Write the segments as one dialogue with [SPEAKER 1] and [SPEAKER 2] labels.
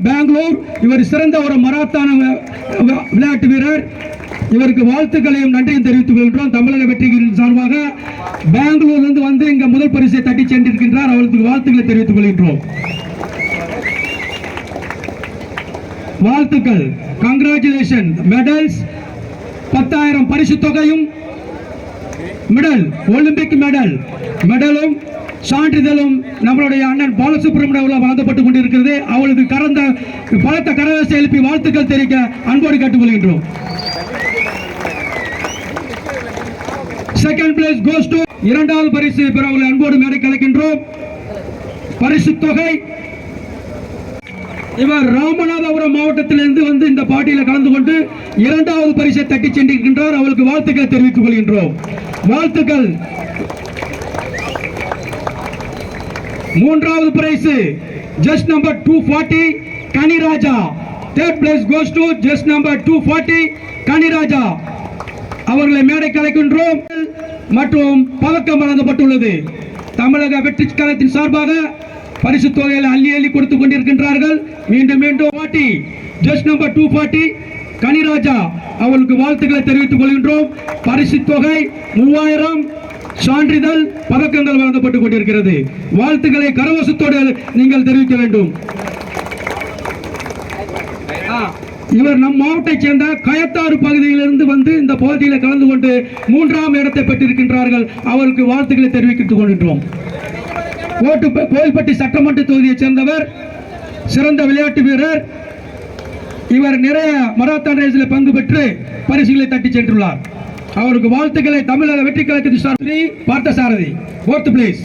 [SPEAKER 1] பெங்களூர். இவர் சிறந்த ஒரு மராத்தான விளையாட்டு வீரர். இவருக்கு வாழ்த்துக்களையும் நன்றியும் தெரிவித்துக் கொள்கிறோம். தமிழக வெற்றிகளின் சார்பாக பெங்களூரிலிருந்து வந்து இங்க முதல் பரிசை தட்டி சென்றிருக்கின்றார். அவருக்கு வாழ்த்துக்களை தெரிவித்துக் கொள்கின்றோம். வாழ்த்துக்கள், கங்க்ராச்சுலேஷன். மெடல்ஸ் 10,000 பரிசு தொகையும் மெடல், ஒலிம்பிக் மெடலும் சான்றிதழும் நம்மளுடைய அண்ணன் பாலசுப்ரமணியம் வழங்கப்பட்டுக் கொண்டிருக்கிறது. அவளுக்கு பலத்த கரவேசை எழுப்பி வாழ்த்துக்கள் தெரிவிக்க அன்போடு கேட்டுக்கொள்கின்றோம். செகண்ட் பிளேஸ் கோஸ் டு, இரண்டாவது பரிசு பெற அவளை அன்போடு மேடை கலைக்கின்றோம். பரிசு தொகை, இவர் ராமநாதபுரம் மாவட்டத்திலிருந்து வந்து இந்த போட்டியில் கலந்து கொண்டு இரண்டாவது பரிசை தட்டி சென்றிருக்கின்றார். அவளுக்கு வாழ்த்துக்களை தெரிவித்துக் கொள்கின்றோம். வாழ்த்துக்கள். மூன்றாவது prize just number 240 Kaniraja. Third place goes to just number 240 Kaniraja. அவர்களை மேடை கலைக்கின்றோம் மற்றும் பதக்கம் வழங்கப்பட்டுள்ளது. தமிழக வெற்றி கழகத்தின் சார்பாக பரிசு தொகையில் அள்ளி கொடுத்துக் கொண்டிருக்கின்றார்கள். மீண்டும் ஜஸ்ட் நம்பர் 240 கனிராஜா அவர்களுக்கு வாழ்த்துக்களை தெரிவித்துக் கொள்கின்றோம். பரிசு தொகை 3000, சான்றிதழ், பதக்கங்கள் வழங்கப்பட்டுக் கொண்டிருக்கிறது. வாழ்த்துக்களை கரவசத்தோடு நீங்கள் தெரிவிக்க வேண்டும். இவர் நம் மாவட்டத்தை சேர்ந்த கயத்தாறு பகுதியிலிருந்து வந்து இந்த போட்டியில் கலந்து கொண்டு 3ஆம் இடத்தை பெற்றிருக்கின்றார்கள். அவருக்கு வாழ்த்துக்களை தெரிவித்துக் கொள்கின்றோம். கோயில்பட்டி சட்டமன்ற தொகுதியைச் சேர்ந்தவர், சிறந்த விளையாட்டு வீரர். இவர் நிறைய மராத்தான் ரேஸில் பங்கு பெற்று பரிசுகளை தட்டி சென்றுள்ளார். அவருக்கு வாழ்த்துக்களை தமிழக வெற்றி கழகத்தின் சார்பில் பார்த்தசாரதி 4th பிளேஸ்.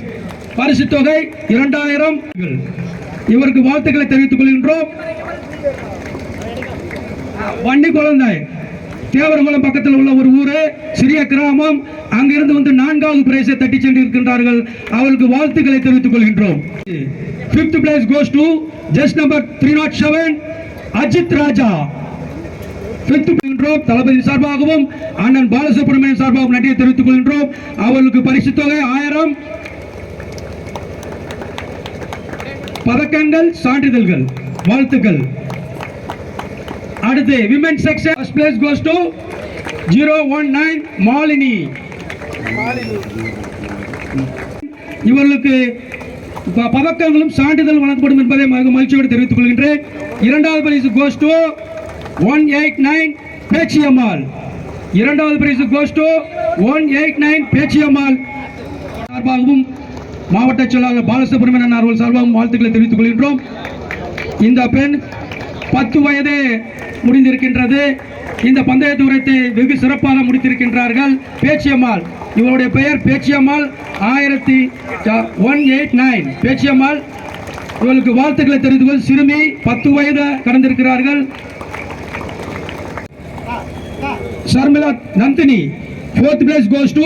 [SPEAKER 1] பரிசு தொகை 2000. இவருக்கு வாழ்த்துக்களை தெரிவித்துக் கொள்கின்றோம். வண்டி குழந்தை தேவரகுளம் பக்கத்தில் உள்ள ஒரு ஊரு, சிறிய கிராமம். அங்கிருந்து வந்து 4வது பிரைஸை தட்டி சென்றிருக்கின்றார்கள். அவருக்கு வாழ்த்துக்களை தெரிவித்துக் கொள்கின்றோம். 5th place goes to just number 307 Ajith Raja. 5th Thalapathy சார்பாகவும் அண்ணன் பாலசுப்ரமணியன் சார்பாகவும் நன்றியை தெரிவித்துக் கொள்கின்றோம். அவர்களுக்கு பரிசு தொகை 1000, பதக்கங்கள், சான்றிதழ்கள். வாழ்த்துக்கள். அடுத்து women section. First place goes to 019 Malini. இவர்களுக்கு பதக்கங்களும் சான்றிதழ் வழங்கப்படும் என்பதை மகிழ்ச்சியோடு தெரிவித்துக் கொள்கின்றேன். இரண்டாவது பரிசு கோஸ் டு 189 பேச்சியம்மாள். இரண்டாவது பரிசு கோஸ் டு 189 பேச்சியம்மாள் சார்பாகவும் மாவட்ட செயலாளர் பாலசுப்ரமணியன் அவர்கள் சார்பாகவும் வாழ்த்துக்களை தெரிவித்துக் கொள்கின்றோம். இந்த பெண் 10 வயது முடிந்திருக்கின்றது. இந்த பந்தய தூரத்தை வெகு சிறப்பாக முடித்திருக்கின்றார்கள். பேச்சியம்மாள், இவருடைய பெயர் பேச்சியம்மாள். 189 பேச்சியம்மாள். இவர்களுக்கு வாழ்த்துக்களை தெரிவித்துக் சிறுமி 10 வயது கடந்திருக்கிறார்கள். Sharmila Nandini. 4th place goes to